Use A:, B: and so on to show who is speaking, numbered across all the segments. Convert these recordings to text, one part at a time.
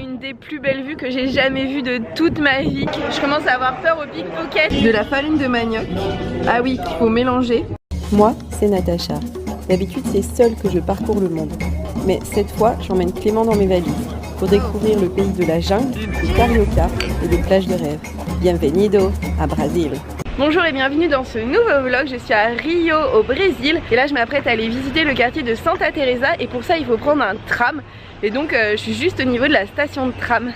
A: une des plus belles vues que j'ai jamais vues de toute ma vie. Je commence à avoir peur au pickpocket. De la farine de manioc. Ah oui, qu'il faut mélanger.
B: Moi, c'est Natacha. D'habitude, c'est seule que je parcours le monde. Mais cette fois, j'emmène Clément dans mes valises pour découvrir le pays de la jungle, du carioca et des plages de rêve. Bienvenido à Brasil.
A: Bonjour et bienvenue dans ce nouveau vlog. Je suis à Rio au Brésil et là je m'apprête à aller visiter le quartier de Santa Teresa et pour ça il faut prendre un tram et donc je suis juste au niveau de la station de tram.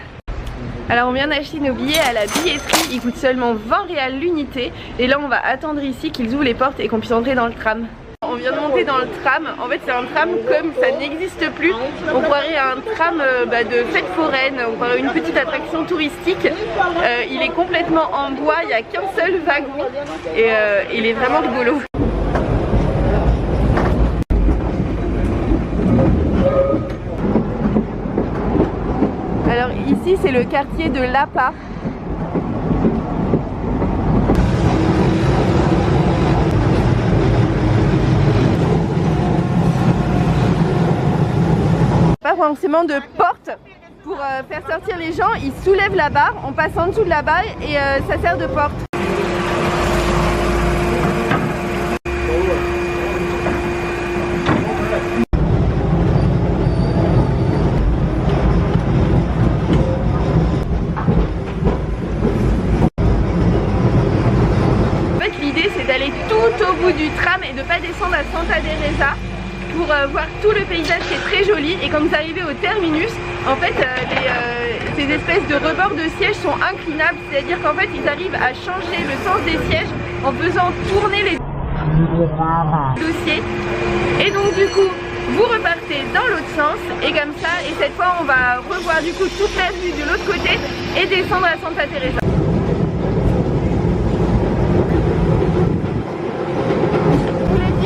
A: Alors on vient d'acheter nos billets à la billetterie, ils coûtent seulement 20 reals l'unité et là on va attendre ici qu'ils ouvrent les portes et qu'on puisse entrer dans le tram. On vient de monter dans le tram, en fait c'est un tram comme ça n'existe plus. On croirait un tram de fête foraine, on croirait une petite attraction touristique. Il est complètement en bois, il n'y a qu'un seul wagon et il est vraiment rigolo. Alors ici c'est le quartier de Lapa. Pas forcément de porte pour faire sortir les gens, ils soulèvent la barre, on passe en dessous de la barre et ça sert de porte. En fait l'idée c'est d'aller tout au bout du tram et de ne pas descendre à Santa Teresa pour voir tout le paysage qui est très joli. Et quand vous arrivez au terminus, en fait ces espèces de rebords de sièges sont inclinables, c'est-à-dire qu'en fait ils arrivent à changer le sens des sièges en faisant tourner les dossiers et donc du coup vous repartez dans l'autre sens et comme ça, et cette fois on va revoir du coup toute la vue de l'autre côté et descendre à Santa Teresa.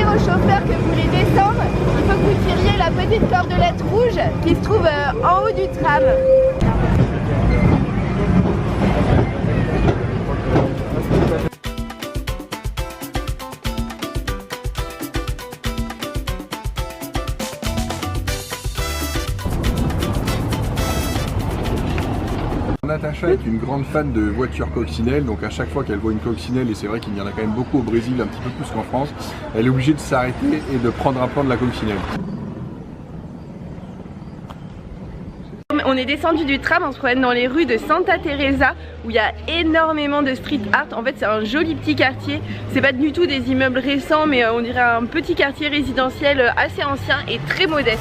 A: Au chauffeur que vous voulez descendre, il faut que vous tiriez la petite cordelette rouge qui se trouve en haut du tram.
C: Natacha est une grande fan de voitures coccinelles, donc à chaque fois qu'elle voit une coccinelle, et c'est vrai qu'il y en a quand même beaucoup au Brésil, un petit peu plus qu'en France, elle est obligée de s'arrêter et de prendre un plan de la coccinelle.
A: On est descendu du tram, on se promène dans les rues de Santa Teresa où il y a énormément de street art. En fait c'est un joli petit quartier, c'est pas du tout des immeubles récents mais on dirait un petit quartier résidentiel assez ancien et très modeste.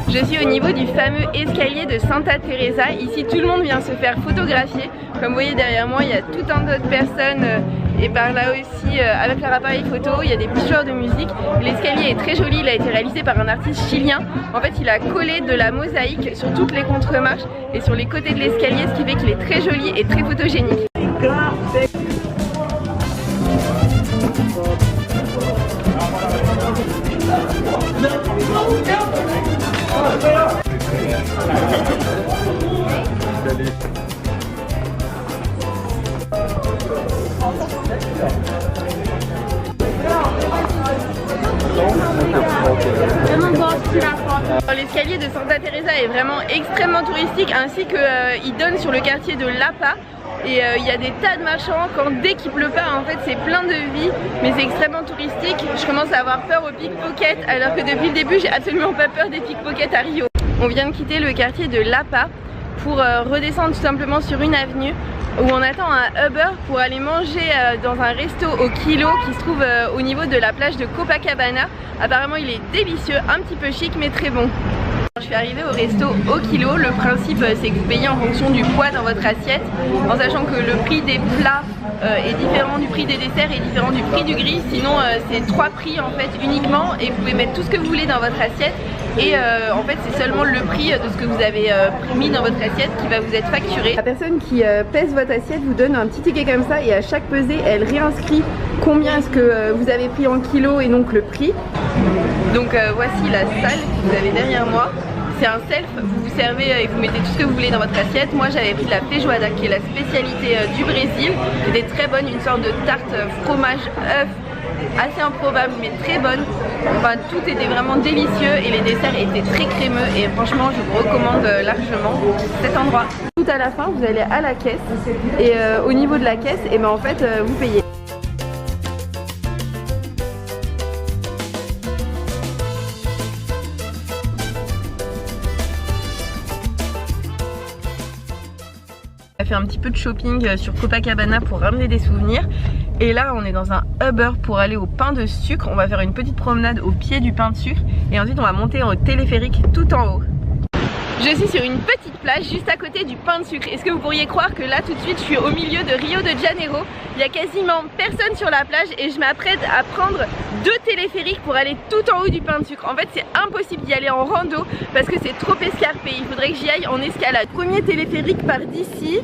A: Je suis au niveau du fameux escalier de Santa Teresa. Ici tout le monde vient se faire photographier. Comme vous voyez derrière moi il y a tout un tas de personnes et par là aussi avec leur appareil photo il y a des petits joueurs de musique. L'escalier est très joli, il a été réalisé par un artiste chilien. En fait il a collé de la mosaïque sur toutes les contremarches et sur les côtés de l'escalier, ce qui fait qu'il est très joli et très photogénique. L'escalier de Santa Teresa est vraiment extrêmement touristique ainsi qu'il donne sur le quartier de Lapa et il y a des tas de marchands dès qu'il pleut pas en fait c'est plein de vie mais c'est extrêmement touristique. Je commence à avoir peur aux pickpockets alors que depuis le début j'ai absolument pas peur des pickpockets à Rio. On vient de quitter le quartier de Lapa pour redescendre tout simplement sur une avenue où on attend un Uber pour aller manger dans un resto au kilo qui se trouve au niveau de la plage de Copacabana. Apparemment il est délicieux, un petit peu chic mais très bon. Je suis arrivée au resto au kilo. Le principe c'est que vous payez en fonction du poids dans votre assiette, en sachant que le prix des plats est différent du prix des desserts et différent du prix du gris. Sinon c'est 3 prix en fait uniquement, et vous pouvez mettre tout ce que vous voulez dans votre assiette. Et en fait c'est seulement le prix de ce que vous avez mis dans votre assiette qui va vous être facturé. La personne qui pèse votre assiette vous donne un petit ticket comme ça, et à chaque pesée elle réinscrit combien est-ce que vous avez pris en kilos et donc le prix. Donc voici la salle que vous avez derrière moi. C'est un self, vous vous servez et vous mettez tout ce que vous voulez dans votre assiette. Moi j'avais pris de la feijoada qui est la spécialité du Brésil. C'était très bonne, une sorte de tarte fromage œuf, assez improbable mais très bonne. Enfin tout était vraiment délicieux et les desserts étaient très crémeux, et franchement je vous recommande largement cet endroit. Tout à la fin vous allez à la caisse, et au niveau de la caisse, et ben en fait vous payez. On a fait un petit peu de shopping sur Copacabana pour ramener des souvenirs. Et là on est dans un Uber pour aller au pain de sucre. On va faire une petite promenade au pied du pain de sucre, et ensuite on va monter au téléphérique tout en haut. Je suis sur une petite plage juste à côté du pain de sucre. Est-ce que vous pourriez croire que là tout de suite je suis au milieu de Rio de Janeiro? Il y a quasiment personne sur la plage et je m'apprête à prendre 2 téléphériques pour aller tout en haut du pain de sucre. En fait c'est impossible d'y aller en rando parce que c'est trop escarpé. Il faudrait que j'y aille en escalade. Premier téléphérique part d'ici,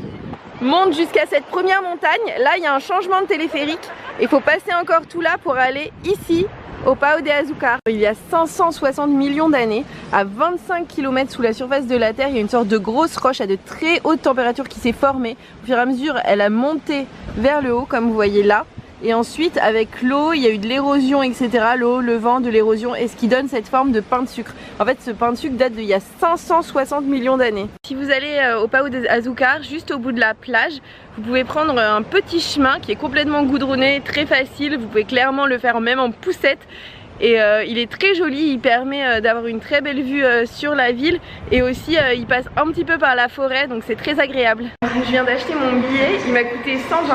A: monte jusqu'à cette première montagne. Là il y a un changement de téléphérique. Il faut passer encore tout là pour aller ici au Pão de Açúcar. Il y a 560 millions d'années, à 25 km sous la surface de la Terre, il y a une sorte de grosse roche à de très hautes températures qui s'est formée. Au fur et à mesure, elle a monté vers le haut, comme vous voyez là. Et ensuite, avec l'eau, il y a eu de l'érosion, etc. L'eau, le vent, de l'érosion, et ce qui donne cette forme de pain de sucre. En fait, ce pain de sucre date d'il y a 560 millions d'années. Si vous allez au Pão de Açúcar, juste au bout de la plage, vous pouvez prendre un petit chemin qui est complètement goudronné, très facile. Vous pouvez clairement le faire même en poussette. Et il est très joli, il permet d'avoir une très belle vue sur la ville, et aussi il passe un petit peu par la forêt, donc c'est très agréable. Je viens d'acheter mon billet, il m'a coûté 120.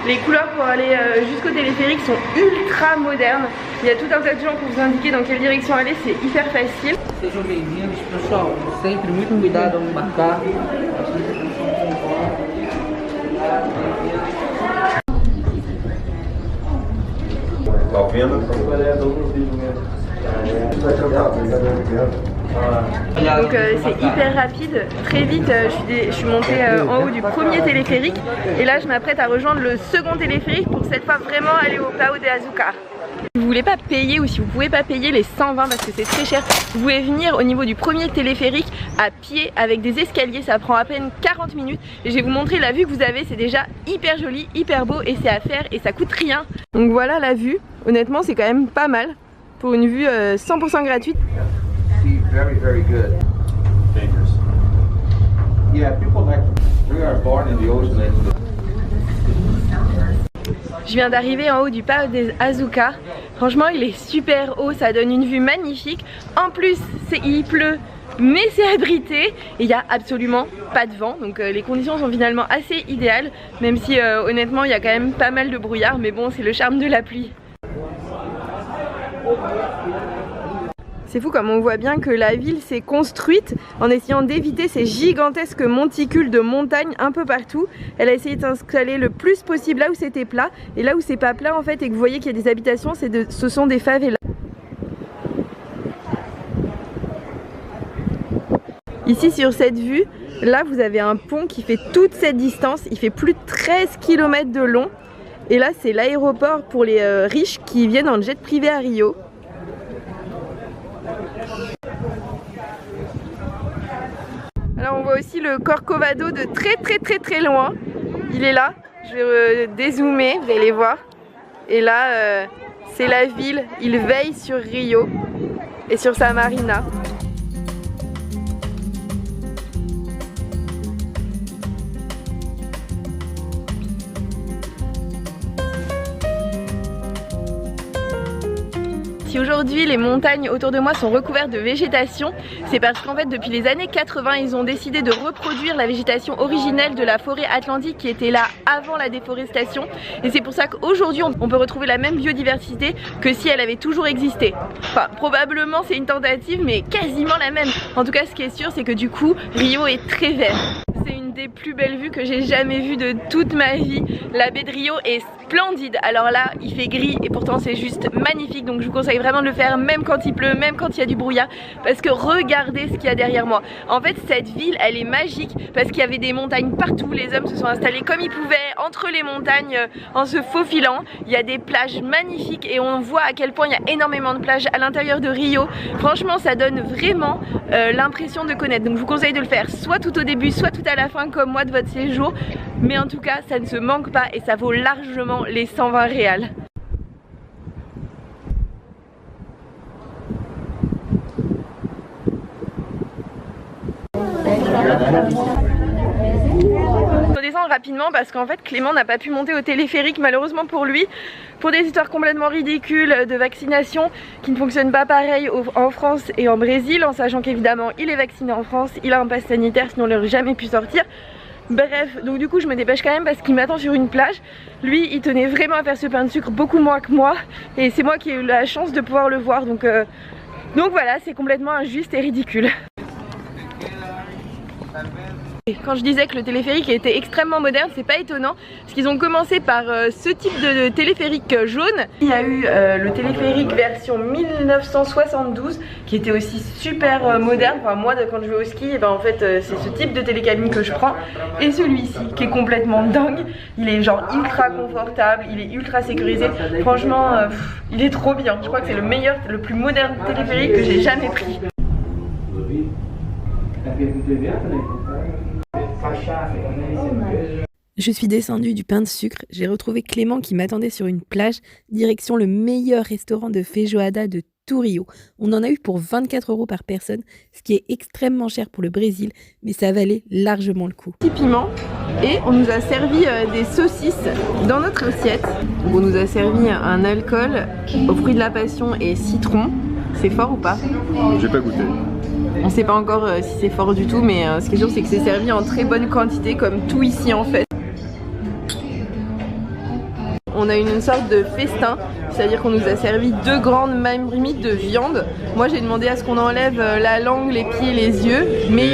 A: Les couleurs pour aller jusqu'au téléphérique sont ultra modernes. Il y a tout un tas de gens pour vous indiquer dans quelle direction aller, c'est hyper facile.
D: Sejam bem-vindos, pessoal. Sempre muito cuidado ao embarcar.
C: Tá vendo?
A: Donc c'est hyper rapide, très vite. Je suis montée en haut du premier téléphérique, et là je m'apprête à rejoindre le second téléphérique pour cette fois vraiment aller au Pão de Açúcar. Si vous voulez pas payer, ou si vous pouvez pas payer les 120 parce que c'est très cher, vous pouvez venir au niveau du premier téléphérique à pied avec des escaliers. Ça prend à peine 40 minutes, et je vais vous montrer la vue que vous avez. C'est déjà hyper joli, hyper beau, et c'est à faire et ça coûte rien. Donc voilà la vue, honnêtement c'est quand même pas mal pour une vue 100% gratuite.
E: Very, very good. Dangerous. Yeah, people like, we are born in the ocean.
A: Je viens d'arriver en haut du Pão de Açúcar. Franchement il est super haut, ça donne une vue magnifique. En plus il pleut, mais c'est abrité et il n'y a absolument pas de vent, donc les conditions sont finalement assez idéales, même si honnêtement il y a quand même pas mal de brouillard, mais bon c'est le charme de la pluie. C'est fou comme on voit bien que la ville s'est construite en essayant d'éviter ces gigantesques monticules de montagnes un peu partout. Elle a essayé d'installer le plus possible là où c'était plat, et là où c'est pas plat en fait et que vous voyez qu'il y a des habitations, ce sont des favelas. Ici sur cette vue, là vous avez un pont qui fait toute cette distance, il fait plus de 13 km de long, et là c'est l'aéroport pour les riches qui viennent en jet privé à Rio. Alors on voit aussi le Corcovado de très loin. Il est là, je vais dézoomer, vous allez voir. Et là c'est la ville, il veille sur Rio et sur sa marina. Si aujourd'hui les montagnes autour de moi sont recouvertes de végétation, c'est parce qu'en fait depuis les années 80 ils ont décidé de reproduire la végétation originelle de la forêt atlantique qui était là avant la déforestation, et c'est pour ça qu'aujourd'hui on peut retrouver la même biodiversité que si elle avait toujours existé. Enfin probablement c'est une tentative mais quasiment la même. En tout cas ce qui est sûr c'est que du coup Rio est très vert. C'est une des plus belles vues que j'ai jamais vues de toute ma vie. La baie de Rio est splendide. Alors là il fait gris et pourtant c'est juste magnifique, donc je vous conseille vraiment de le faire même quand il pleut, même quand il y a du brouillard, parce que regardez ce qu'il y a derrière moi. En fait cette ville elle est magique parce qu'il y avait des montagnes partout, les hommes se sont installés comme ils pouvaient entre les montagnes en se faufilant. Il y a des plages magnifiques et on voit à quel point il y a énormément de plages à l'intérieur de Rio. Franchement ça donne vraiment l'impression de connaître, donc je vous conseille de le faire soit tout au début soit tout à la fin comme moi de votre séjour, mais en tout cas ça ne se manque pas et ça vaut largement les 120 réals. On redescend rapidement parce qu'en fait Clément n'a pas pu monter au téléphérique malheureusement pour lui, pour des histoires complètement ridicules de vaccination qui ne fonctionnent pas pareil en France et en Brésil, en sachant qu'évidemment il est vacciné en France, il a un pass sanitaire sinon il n'aurait jamais pu sortir. Bref, donc du coup je me dépêche quand même parce qu'il m'attend sur une plage. Lui il tenait vraiment à faire ce pain de sucre beaucoup moins que moi et c'est moi qui ai eu la chance de pouvoir le voir, donc voilà, c'est complètement injuste et ridicule. Quand je disais que le téléphérique était extrêmement moderne, c'est pas étonnant parce qu'ils ont commencé par ce type de téléphérique jaune. Il y a eu le téléphérique version 1972 qui était aussi super moderne. Enfin moi quand je vais au ski, et ben, en fait c'est ce type de télécabine que je prends, et celui-ci qui est complètement dingue. Il est genre ultra confortable, il est ultra sécurisé. Franchement il est trop bien. Je crois que c'est le meilleur, le plus moderne téléphérique que j'ai jamais pris.
B: Je suis descendue du pain de sucre, j'ai retrouvé Clément qui m'attendait sur une plage, direction le meilleur restaurant de feijoada de tout Rio. On en a eu pour 24 € par personne, ce qui est extrêmement cher pour le Brésil, mais ça valait largement le coup.
A: Petit piment, et on nous a servi des saucisses dans notre assiette. Donc on nous a servi un alcool aux fruits de la passion et citron. C'est fort ou pas?
C: J'ai pas goûté.
A: On sait pas encore si c'est fort du tout, mais ce qui est sûr c'est que c'est servi en très bonne quantité comme tout ici en fait. On a une sorte de festin, c'est-à-dire qu'on nous a servi 2 grandes marmites de viande. Moi j'ai demandé à ce qu'on enlève la langue, les pieds, les yeux, mais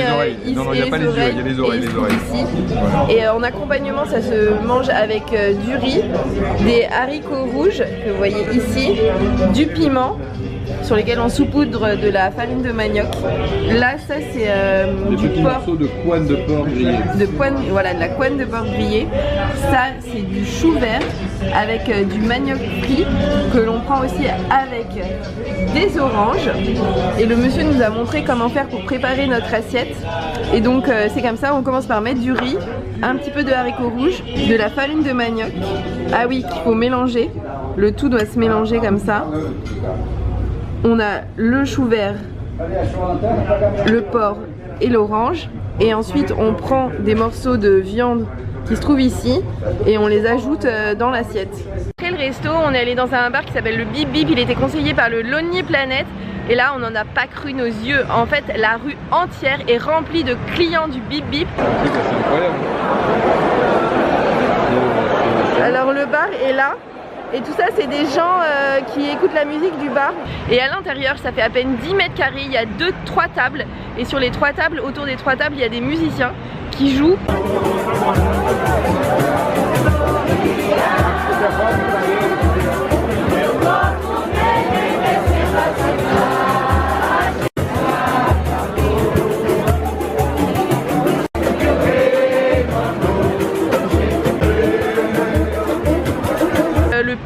C: il n'y a pas les yeux, il y a les oreilles.
A: Ici. Et en accompagnement ça se mange avec du riz, des haricots rouges que vous voyez ici, du piment sur lesquels on saupoudre de la farine de manioc. Là ça c'est du
C: petits
A: porc,
C: morceaux de couenne de porc grillé.
A: Voilà, de la couenne de porc grillée. Ça c'est du chou vert avec du manioc frit que l'on prend aussi avec des oranges, et le monsieur nous a montré comment faire pour préparer notre assiette. Et donc c'est comme ça, on commence par mettre du riz, un petit peu de haricots rouges, de la farine de manioc. Ah oui, qu'il faut mélanger, le tout doit se mélanger comme ça. On a le chou vert, le porc et l'orange, et ensuite on prend des morceaux de viande qui se trouvent ici et on les ajoute dans l'assiette. Après le resto, on est allé dans un bar qui s'appelle le Bip Bip. Il était conseillé par le Lonely Planet et là on n'en a pas cru nos yeux. En fait la rue entière est remplie de clients du Bip Bip.
C: C'est incroyable.
A: Alors le bar est là. Et tout ça c'est des gens qui écoutent la musique du bar. Et à l'intérieur ça fait à peine 10 mètres carrés, il y a 2-3 tables. Et sur les 3 tables, autour des 3 tables, il y a des musiciens qui jouent.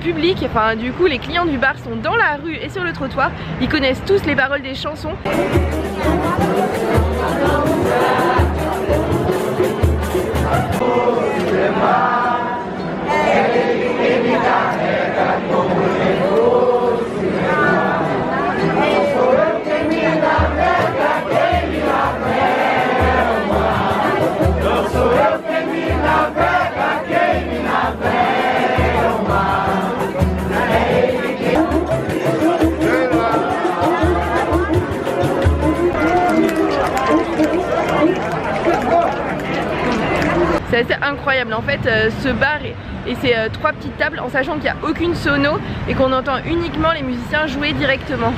A: Public, enfin du coup les clients du bar sont dans la rue et sur le trottoir, ils connaissent tous les paroles des chansons. C'est assez incroyable en fait ce bar et ces 3 petites tables, en sachant qu'il n'y a aucune sono et qu'on entend uniquement les musiciens jouer directement.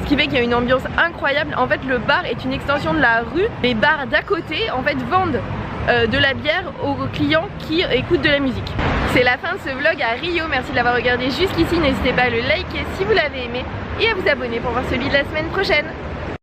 A: Ce qui fait qu'il y a une ambiance incroyable. En fait le bar est une extension de la rue. Les bars d'à côté en fait vendent de la bière aux clients qui écoutent de la musique. C'est la fin de ce vlog à Rio, merci de l'avoir regardé jusqu'ici, n'hésitez pas à le liker si vous l'avez aimé et à vous abonner pour voir celui de la semaine prochaine.